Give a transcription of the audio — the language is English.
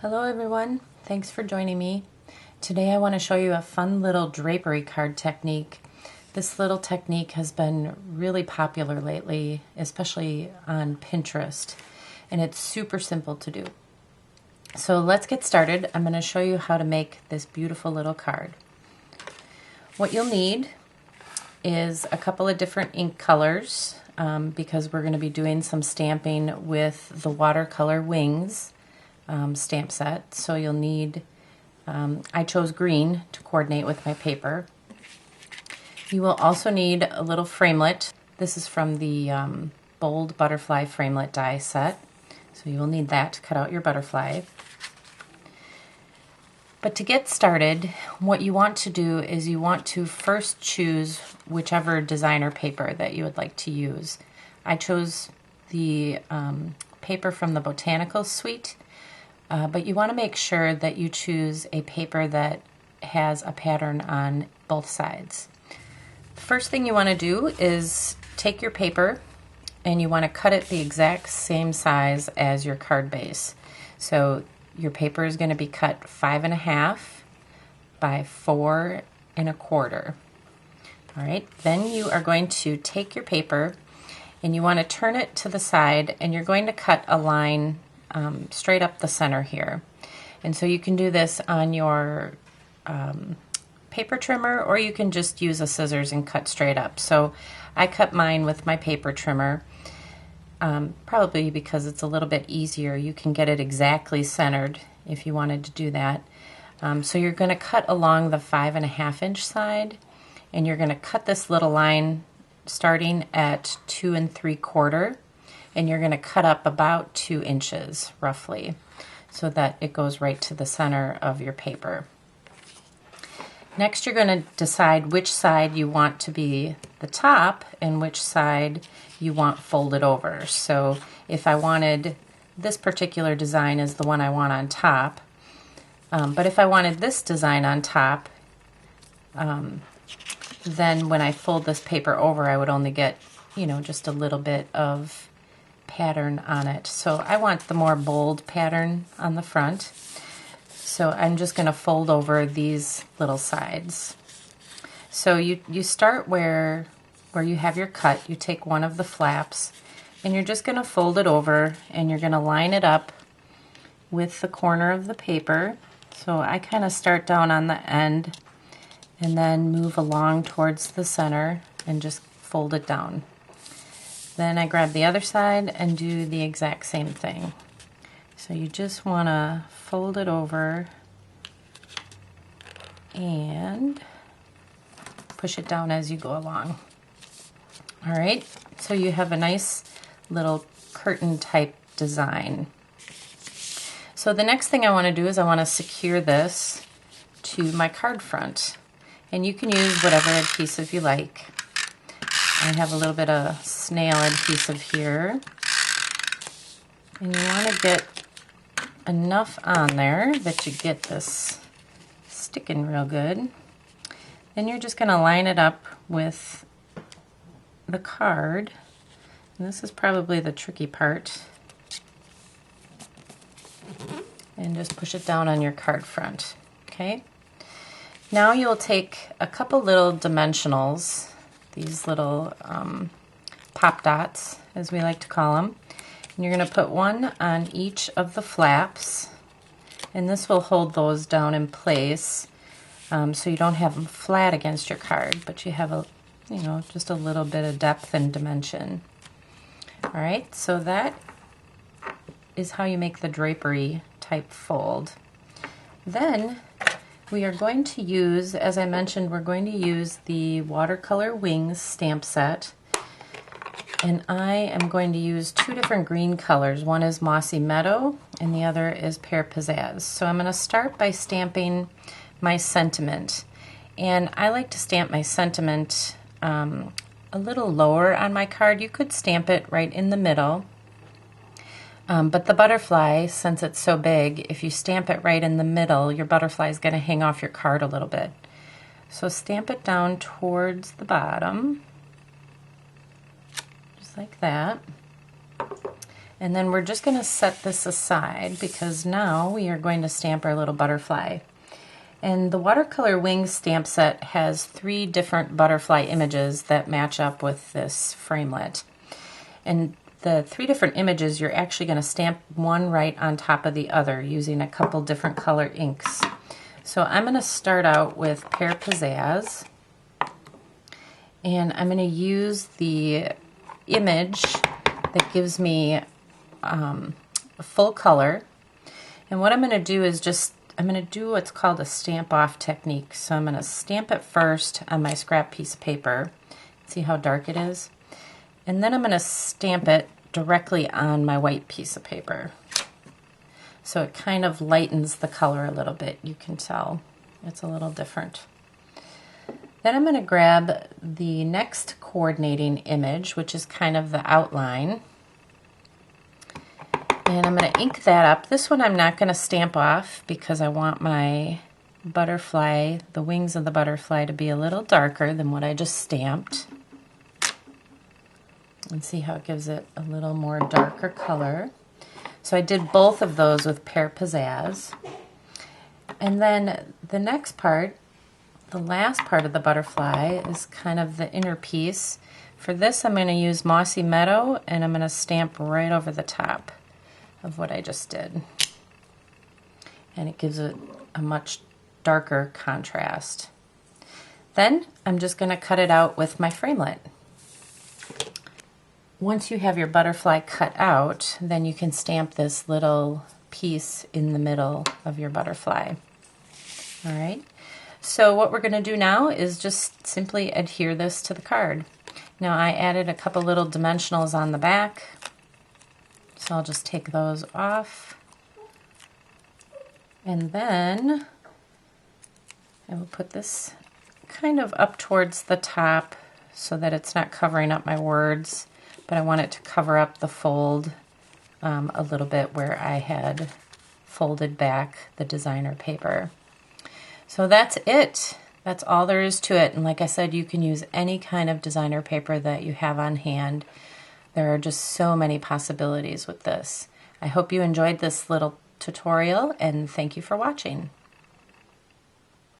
Hello everyone, thanks for joining me. Today I want to show you a fun little drapery card technique. This little technique has been really popular lately, especially on Pinterest, and it's super simple to do. So let's get started. I'm going to show you how to make this beautiful little card. What you'll need is a couple of different ink colors because we're going to be doing some stamping with the watercolor wings stamp set. So you'll need, I chose green to coordinate with my paper. You will also need a little framelit. This is from the Bold Butterfly Framelit die set. So you will need that to cut out your butterfly. But to get started, what you want to do is you want to first choose whichever designer paper that you would like to use. I chose the paper from the Botanical Suite, but you want to make sure that you choose a paper that has a pattern on both sides. The first thing you want to do is take your paper and you want to cut it the exact same size as your card base. So your paper is going to be cut 5.5 by 4.25. All right, then you are going to take your paper and you want to turn it to the side and you're going to cut a line straight up the center here. And so you can do this on your paper trimmer, or you can just use a scissors and cut straight up. So I cut mine with my paper trimmer. Probably because it's a little bit easier. You can get it exactly centered if you wanted to do that. So you're going to cut along the 5.5-inch side, and you're going to cut this little line starting at 2 3/4, and you're going to cut up about 2 inches roughly, so that it goes right to the center of your paper. Next, you're going to decide which side you want to be the top and which side you want folded over. So if I wanted this particular design is the one I want on top, but if I wanted this design on top, then when I fold this paper over, I would only get, just a little bit of pattern on it. So I want the more bold pattern on the front. So I'm just going to fold over these little sides. So you start where you have your cut. You take one of the flaps and you're just going to fold it over and you're going to line it up with the corner of the paper. So I kind of start down on the end and then move along towards the center and just fold it down. Then I grab the other side and do the exact same thing. So you just want to fold it over and push it down as you go along. All right, so you have a nice little curtain type design. So the next thing I want to do is I want to secure this to my card front. And you can use whatever adhesive you like. I have a little bit of snail adhesive here. And you want to get enough on there that you get this sticking real good. Then you're just going to line it up with the card. And this is probably the tricky part. And just push it down on your card front. Okay? Now you'll take a couple little dimensionals, these little pop dots, as we like to call them. And you're going to put one on each of the flaps, and this will hold those down in place so you don't have them flat against your card, but you have just a little bit of depth and dimension. All right, so that is how you make the drapery type fold. Then we are going to use, as I mentioned, we're going to use the watercolor wings stamp set. And I am going to use 2 different green colors. One is Mossy Meadow and the other is Pear Pizzazz. So I'm going to start by stamping my sentiment. And I like to stamp my sentiment a little lower on my card. You could stamp it right in the middle. But the butterfly, since it's so big, if you stamp it right in the middle, your butterfly is going to hang off your card a little bit. So stamp it down towards the bottom. Like that. And then we're just going to set this aside because now we are going to stamp our little butterfly. And the watercolor wings stamp set has 3 different butterfly images that match up with this framelit. And the 3 different images, you're actually going to stamp one right on top of the other using a couple different color inks. So I'm going to start out with Pear Pizzazz, and I'm going to use the image that gives me full color. And what I'm going to do is I'm going to do what's called a stamp off technique. So I'm going to stamp it first on my scrap piece of paper. See how dark it is? And then I'm going to stamp it directly on my white piece of paper. So it kind of lightens the color a little bit. You can tell it's a little different. Then I'm going to grab the next coordinating image, which is kind of the outline. And I'm going to ink that up. This one I'm not going to stamp off because I want my butterfly, the wings of the butterfly, to be a little darker than what I just stamped. And see how it gives it a little more darker color. So I did both of those with Pear Pizzazz. And then the next part, the last part of the butterfly, is kind of the inner piece. For this I'm going to use Mossy Meadow, and I'm going to stamp right over the top of what I just did. And it gives it a much darker contrast. Then I'm just going to cut it out with my framelit. Once you have your butterfly cut out, then you can stamp this little piece in the middle of your butterfly. All right, so what we're going to do now is just simply adhere this to the card. Now I added a couple little dimensionals on the back, so I'll just take those off. And then I will put this kind of up towards the top so that it's not covering up my words, but I want it to cover up the fold a little bit where I had folded back the designer paper. So that's it. That's all there is to it. And like I said, you can use any kind of designer paper that you have on hand. There are just so many possibilities with this. I hope you enjoyed this little tutorial, and thank you for watching.